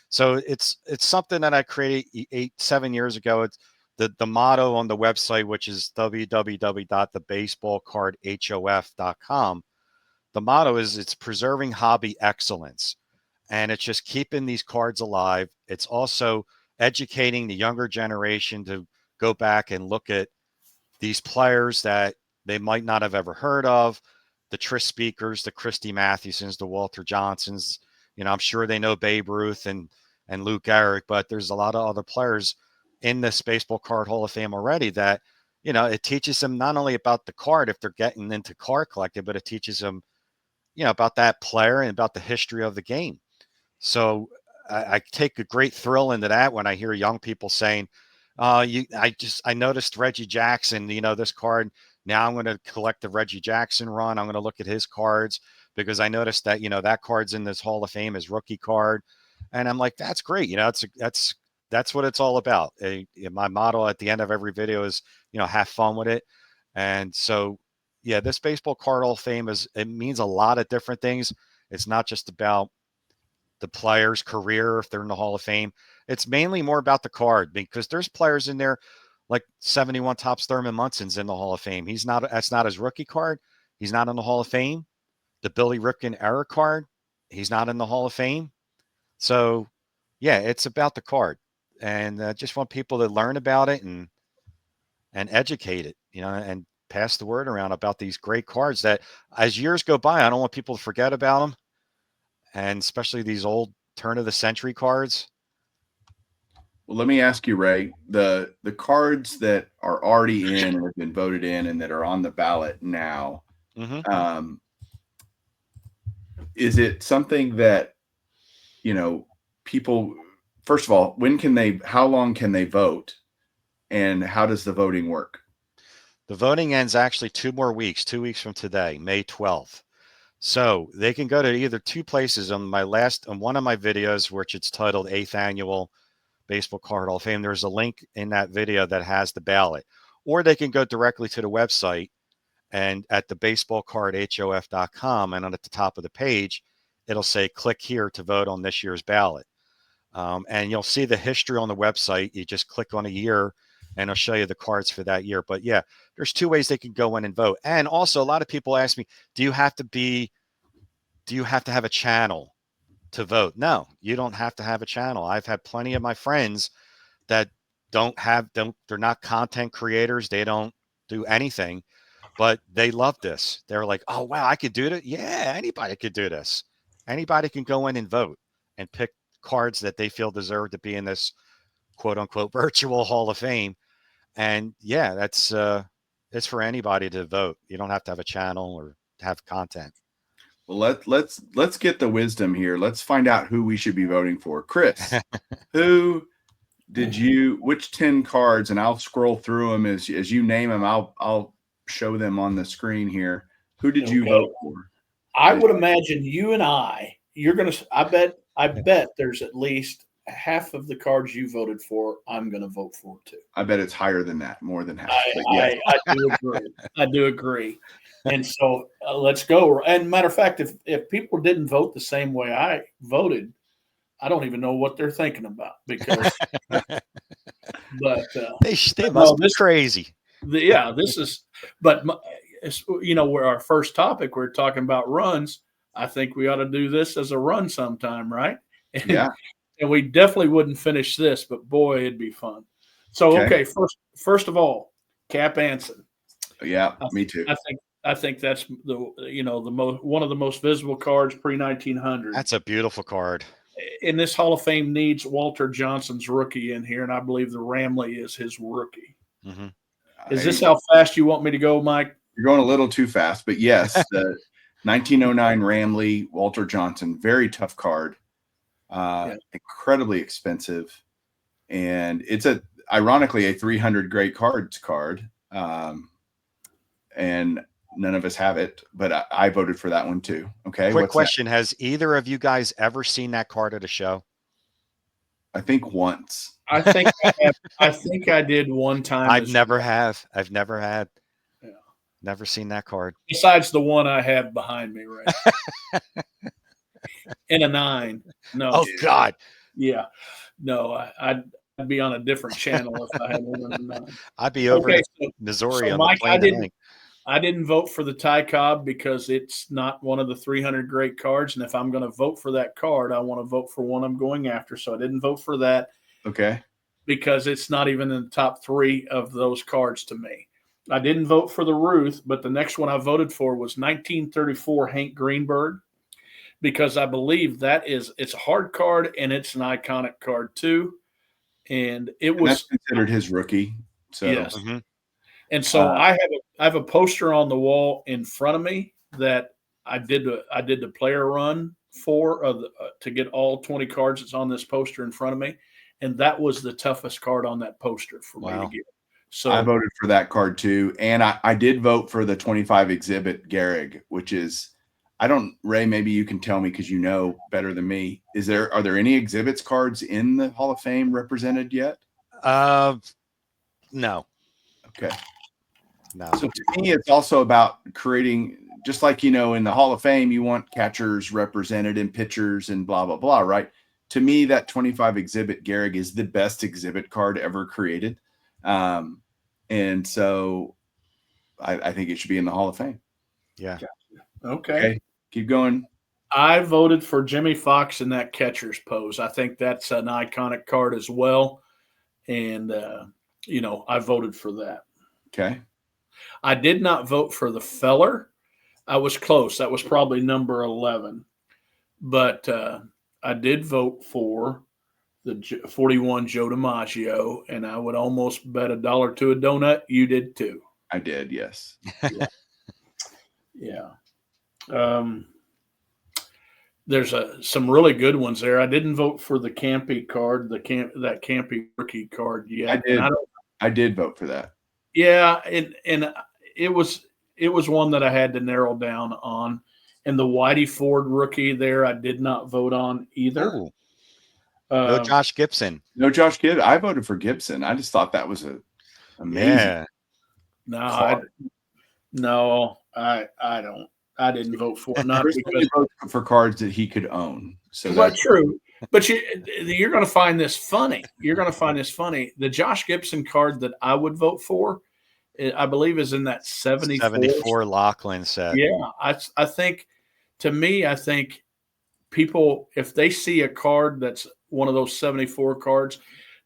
So it's something that I created 7 years ago. It's the motto on the website, which is www.thebaseballcardhof.com. The motto is it's preserving hobby excellence, and it's just keeping these cards alive. It's also educating the younger generation to go back and look at these players that they might not have ever heard of, the Tris Speakers, the Christy Mathewsons, the Walter Johnsons. I'm sure they know Babe Ruth and Lou Gehrig, but there's a lot of other players in this Baseball Card Hall of Fame already that, it teaches them not only about the card if they're getting into card collecting, but it teaches them, about that player and about the history of the game. So I take a great thrill into that when I hear young people saying, I noticed Reggie Jackson, this card. Now I'm going to collect the Reggie Jackson run. I'm going to look at his cards because I noticed that, that card's in this Hall of Fame as rookie card. And I'm like, that's great. That's what it's all about. My motto at the end of every video is, have fun with it. And so, yeah, this Baseball Card Hall of Fame it means a lot of different things. It's not just about the player's career if they're in the Hall of Fame. It's mainly more about the card, because there's players in there like 71 Topps Thurman Munson's in the Hall of Fame. That's not his rookie card. He's not in the Hall of Fame. The Billy Ripken era card, he's not in the Hall of Fame. So, yeah, it's about the card. And I just want people to learn about it and educate it, and pass the word around about these great cards that as years go by, I don't want people to forget about them. And especially these old turn of the century cards. Well, let me ask you, Ray, the cards that are already in or have been voted in and that are on the ballot now, is it something that, people, first of all, how long can they vote, and how does the voting work? The voting ends actually 2 more weeks, 2 weeks from today, May 12th. So they can go to either two places on one of my videos, which it's titled 8th Annual Baseball Card Hall of Fame. There's a link in that video that has the ballot, or they can go directly to the website and at the baseballcardhof.com. And on at the top of the page, it'll say, click here to vote on this year's ballot. And you'll see the history on the website. You just click on a year and it'll show you the cards for that year. But yeah, there's two ways they can go in and vote. And also a lot of people ask me, do you have to have a channel to vote? No, you don't have to have a channel. I've had plenty of my friends that they're not content creators. They don't do anything, but they love this. They're like, oh, wow, I could do that. Yeah, anybody could do this. Anybody can go in and vote and pick cards that they feel deserve to be in this quote unquote virtual Hall of Fame. And yeah, it's for anybody to vote. You don't have to have a channel or have content. Well, let's get the wisdom here. Let's find out who we should be voting for. Chris, which 10 cards, and I'll scroll through them as you name them. I'll show them on the screen here. Who did you vote for? I would imagine you and I bet there's at least half of the cards you voted for, I'm going to vote for too. I bet it's higher than that, more than half. I do agree. I do agree. And so let's go. And matter of fact, if people didn't vote the same way I voted, I don't even know what they're thinking about because. But they must be crazy. This is. But we're our first topic. We're talking about runs. I think we ought to do this as a run sometime, right? Yeah. And we definitely wouldn't finish this, but boy, it'd be fun. So, okay, first of all, Cap Anson. Yeah, me too. I think that's one of the most visible cards pre-1900. That's a beautiful card. And this Hall of Fame needs Walter Johnson's rookie in here, and I believe the Ramley is his rookie. Mm-hmm. Is this how fast you want me to go, Mike? You're going a little too fast, but yes, the 1909 Ramley, Walter Johnson, very tough card. Incredibly expensive, and it's ironically a 300 great cards card, and none of us have it, but I voted for that one too. Okay. Quick question: has either of you guys ever seen that card at a show? I think once. I think I did one time. I've never had. Yeah. Never seen that card. Besides the one I have behind me, right? In a 9. No. Oh God. Yeah. No, I'd be on a different channel if I had one in a 9. I'd be over Missouri on Mike, the plane. I didn't vote for the Ty Cobb because it's not one of the 300 great cards. And if I'm going to vote for that card, I want to vote for one I'm going after. So I didn't vote for that. Okay. Because it's not even in the top 3 of those cards to me. I didn't vote for the Ruth, but the next one I voted for was 1934 Hank Greenberg, because I believe it's a hard card and it's an iconic card too. And that's considered his rookie. So yes. Mm-hmm. And so I have a poster on the wall in front of me that I did the player run for to get all 20 cards that's on this poster in front of me. And that was the toughest card on that poster for me to get. So I voted for that card too. And I did vote for the 25 exhibit Gehrig, which is, Ray, maybe you can tell me because you know better than me. Are there any exhibits cards in the Hall of Fame represented yet? No. Okay. No. So to me, it's also about creating, just like, in the Hall of Fame, you want catchers represented and pitchers and blah, blah, blah, right? To me, that 25 exhibit Gehrig is the best exhibit card ever created. And so I think it should be in the Hall of Fame. Yeah. Okay. Keep going. I voted for Jimmy Fox in that catcher's pose. I think that's an iconic card as well. And, I voted for that. Okay. I did not vote for the Feller. I was close. That was probably number 11. But I did vote for the 41 Joe DiMaggio, and I would almost bet $1 to a donut. You did too. I did, yes. Yeah. There's some really good ones there. I didn't vote for the Campy card, that Campy rookie card yet. I did vote for that. Yeah, and it was one that I had to narrow down on, And the Whitey Ford rookie there, I did not vote on either. Ooh, no Josh Gibson. No Josh Gibson. I voted for Gibson. I just thought that was amazing. Yeah. No, I don't. I didn't vote for it. Not Chris because only voted for cards that he could own. So well, that's true. But you're going to find this funny. You're going to find this funny. The Josh Gibson card that I would vote for, I believe, is in that 74 Lachlan set. Yeah, I think, to me, I think people, if they see a card that's one of those 74 cards,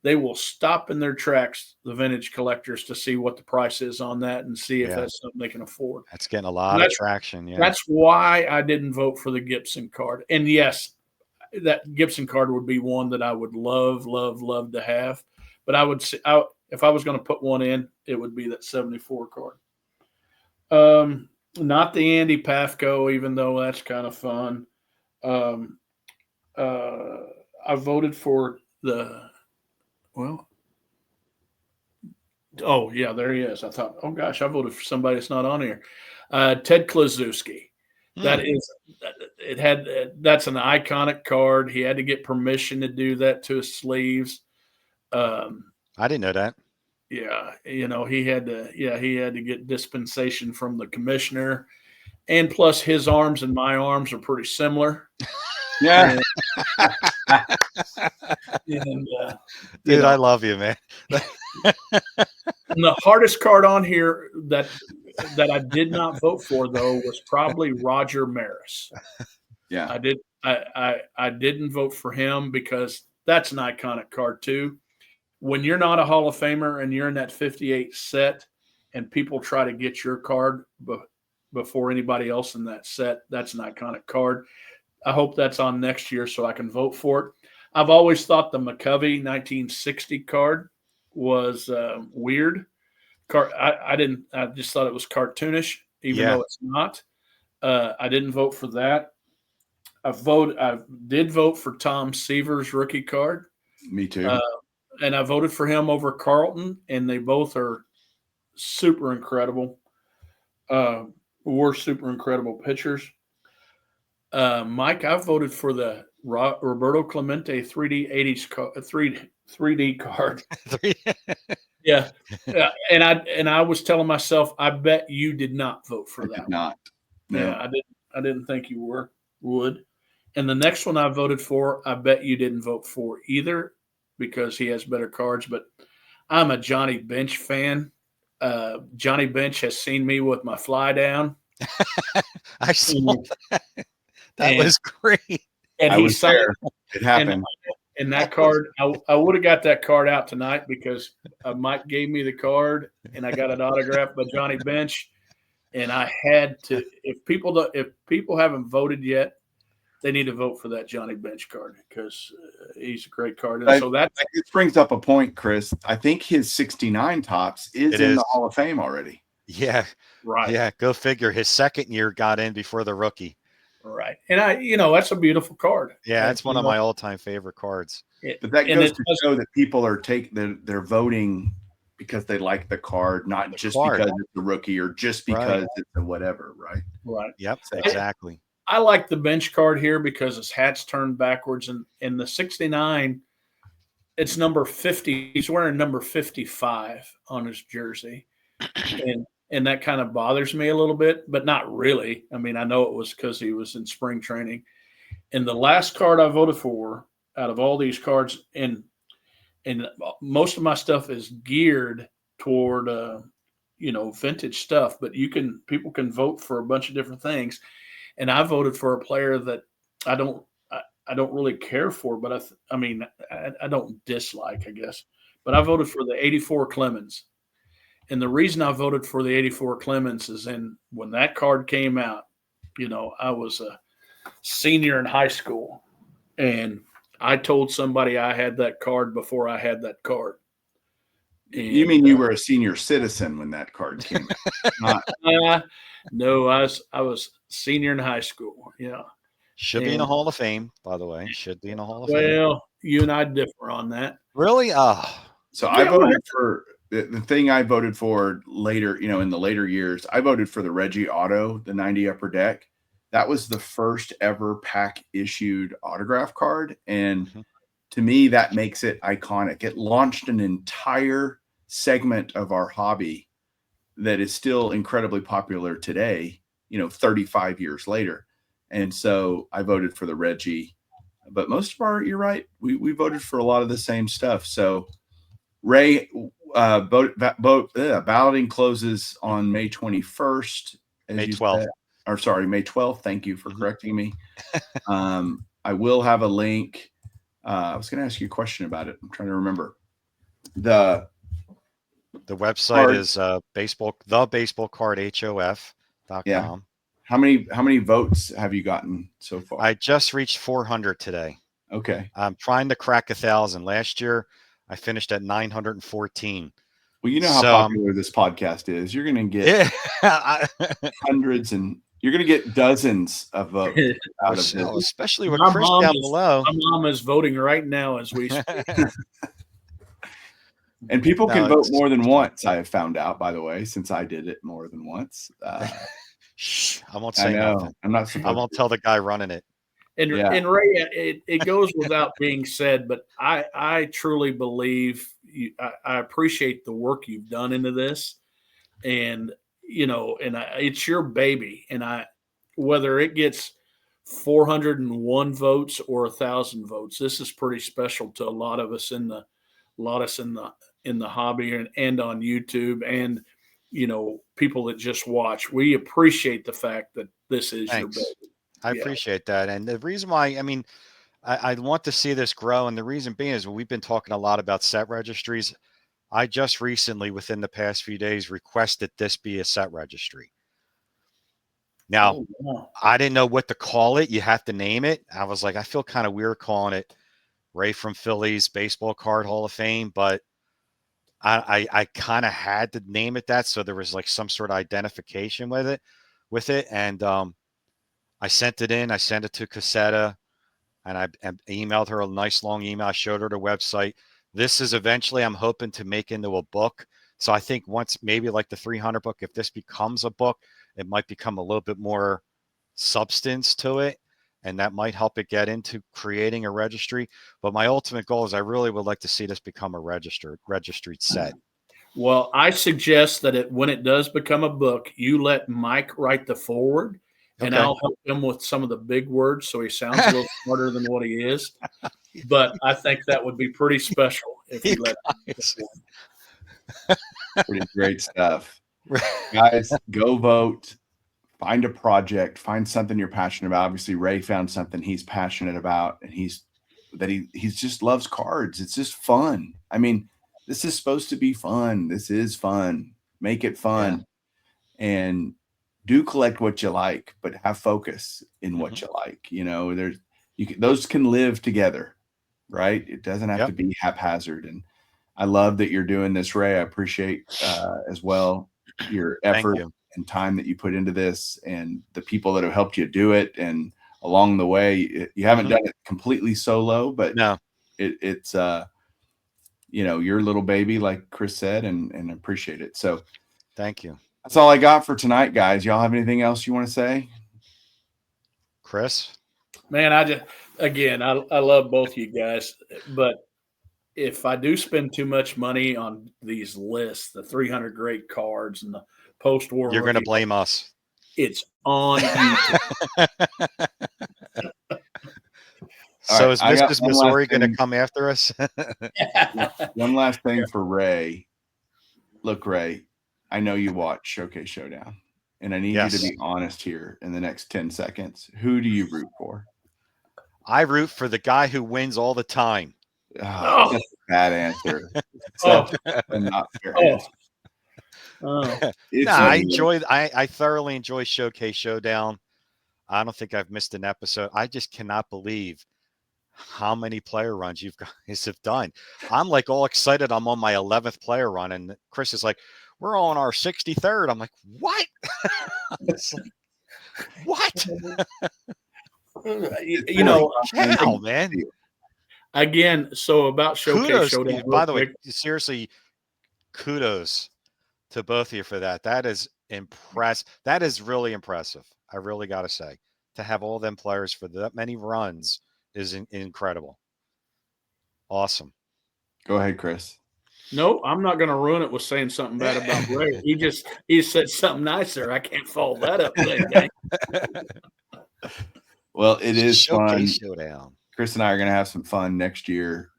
they will stop in their tracks, the vintage collectors, to see what the price is on that and see if that's something they can afford. That's getting a lot of traction. Yeah, that's why I didn't vote for the Gibson card. And yes, that Gibson card would be one that I would love to have. But I would say, if I was going to put one in, it would be that 74 card. Not the Andy Pafko, even though that's kind of fun. I voted for oh yeah, there he is. I thought, oh gosh, I voted for somebody that's not on here. Ted Kluszewski. That's an iconic card. He had to get permission to do that to his sleeves. I didn't know that. Yeah, he had to get dispensation from the commissioner, and plus his arms and my arms are pretty similar. Yeah. Dude, I love you, man. And the hardest card on here that I did not vote for, though, was probably Roger Maris. Yeah, I didn't vote for him because that's an iconic card too. When you're not a Hall of Famer and you're in that 58 set, and people try to get your card before anybody else in that set, that's an iconic card. I hope that's on next year so I can vote for it. I've always thought the McCovey 1960 card was weird. I just thought it was cartoonish, even though it's not. I didn't vote for that. I did vote for Tom Seaver's rookie card. Me too. And I voted for him over Carlton, and they both are super incredible. Were super incredible pitchers. Mike, I voted for the Roberto Clemente 3D 80s 3D card. Yeah. And I was telling myself, I bet you did not vote for that. Not. No. Yeah, I didn't think you would. And the next one I voted for, I bet you didn't vote for either because he has better cards. But I'm a Johnny Bench fan. Johnny Bench has seen me with my fly down. I saw that. That was great. And he signed it. Happened. And that card, I would have got that card out tonight because Mike gave me the card and I got it autographed by Johnny Bench. And I had to, if people haven't voted yet, they need to vote for that Johnny Bench card because he's a great card. And so that brings up a point, Chris. I think his 69 tops is in the Hall of Fame already. Yeah. Right. Yeah. Go figure. His second year got in before the rookie. Right. And that's a beautiful card. Yeah. It's one of my all-time favorite cards. But that goes to show that people are they're voting because they like the card, not just because it's a rookie or just because it's a whatever. Right. Right. Yep. Exactly. I like the Bench card here because his hat's turned backwards, and in the 69, it's number 50. He's wearing number 55 on his jersey, and that kind of bothers me a little bit, but not really. I mean, I know it was because he was in spring training. And the last card I voted for out of all these cards, and most of my stuff is geared toward vintage stuff, but people can vote for a bunch of different things. And I voted for a player that I don't really care for, but I don't dislike, I guess. But I voted for the 84 Clemens. And the reason I voted for the 84 Clemens is when that card came out, I was a senior in high school. And I told somebody I had that card before I had that card. And, you mean you were a senior citizen when that card came out? No, I was senior in high school. Yeah. Should be in a Hall of Fame, by the way. Should be in a Hall of Fame. Well, you and I differ on that. Really? So I voted for the thing I voted for later, in the later years. I voted for the Reggie Otto, the 90 Upper Deck, that was the first ever pack issued autograph card. And Mhm. to me, that makes it iconic. It launched an entire segment of our hobby that is still incredibly popular today, 35 years later. And so I voted for the Reggie, but most of you're right. We voted for a lot of the same stuff. So Ray, balloting closes on May 21st, as May you 12th. said, or sorry, May 12th. Thank you for Mhm. correcting me. I will have a link. I was going to ask you a question about it. I'm trying to remember. The website Card. is thebaseballcardhof.com. Yeah. How many votes have you gotten so far? I just reached 400 today. Okay. I'm trying to crack 1,000. Last year, I finished at 914. Well, you know how popular this podcast is. You're going to get hundreds, and you're going to get dozens of votes out of this. Especially with Chris down below. My mom is voting right now as we speak. And people can vote more than once, I have found out, by the way, since I did it more than once. Shh, I won't say nothing. I'm not supposed I won't tell the guy running it. And Ray, it goes without being said, but I truly believe I appreciate the work you've done into this, and it's your baby, and whether it gets 401 votes or 1,000 votes, this is pretty special to a lot of us in the hobby and on YouTube, and people that just watch. We appreciate the fact that this is your baby. I appreciate that. And the reason why, I want to see this grow. And the reason being is we've been talking a lot about set registries. I just recently, within the past few days, requested this be a set registry. Now, I didn't know what to call it. You have to name it. I was like, I feel kind of weird calling it Ray from Phillies Baseball Card Hall of Fame, but I kind of had to name it that. So there was like some sort of identification with it. And, I sent it in. I sent it to Cassetta, and I emailed her a nice long email. I showed her the website. This is eventually, I'm hoping to make into a book. So I think once, maybe like the 300 book, if this becomes a book, it might become a little bit more substance to it, and that might help it get into creating a registry. But my ultimate goal is I really would like to see this become a registered set. Well, I suggest that when it does become a book, you let Mike write the foreword. And I'll help him with some of the big words so he sounds a little smarter than what he is. But I think that would be pretty special if he let Pretty great stuff. Guys, go vote. Find a project. Find something you're passionate about. Obviously, Ray found something he's passionate about, and he just loves cards. It's just fun. I mean, this is supposed to be fun. This is fun. Make it fun. Yeah. And do collect what you like, but have focus in what you like. Those can live together, right? It doesn't have to be haphazard. And I love that you're doing this, Ray. I appreciate as well your effort and time that you put into this, and the people that have helped you do it. And along the way, you haven't done it completely solo, but no, it's your little baby, like Chris said, and appreciate it. So thank you. That's all I got for tonight, guys. Y'all have anything else you want to say? Chris? Man, I love both you guys, but if I do spend too much money on these lists, the 300 great cards and the post-war, you're going to blame us. It's on you. So is Mrs. Missouri going to come after us? One last thing for Ray. Look, Ray, I know you watch Showcase Showdown, and I need you to be honest here in the next 10 seconds. Who do you root for? I root for the guy who wins all the time. Oh, that's a bad answer. Such a not fair answer. I thoroughly enjoy Showcase Showdown. I don't think I've missed an episode. I just cannot believe how many player runs you guys have done. I'm like all excited. I'm on my 11th player run, and Chris is like, we're on our 63rd. I'm like, what? What? How, man? Again, so about Showcase Showdown. By the way, seriously, kudos to both of you for that. That is impressive. That is really impressive. I really got to say. to have all them players for that many runs is incredible. Awesome. Go ahead, Chris. No, I'm not going to ruin it with saying something bad about Ray. He said something nicer. I can't follow that up. Well, it is fun. Showdown. Chris and I are going to have some fun next year.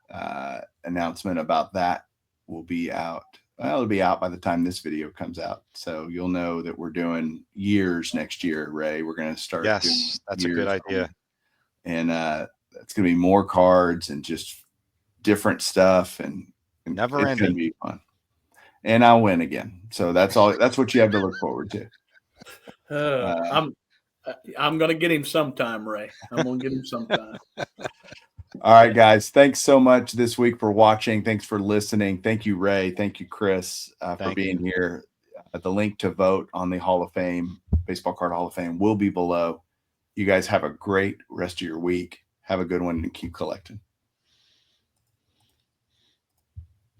Announcement about that will be out. Well, it'll be out by the time this video comes out. So you'll know that we're doing years next year, Ray. We're going to start. Yes, that's a good idea. And it's going to be more cards and just different stuff. And never it's ending. going to be fun. And I'll win again. So that's all. That's what you have to look forward to. I'm going to get him sometime, Ray. I'm going to get him sometime. All right, guys. Thanks so much this week for watching. Thanks for listening. Thank you, Ray. Thank you, Chris, for being here. The link to vote on the Hall of Fame, Baseball Card Hall of Fame, will be below. You guys have a great rest of your week. Have a good one and keep collecting.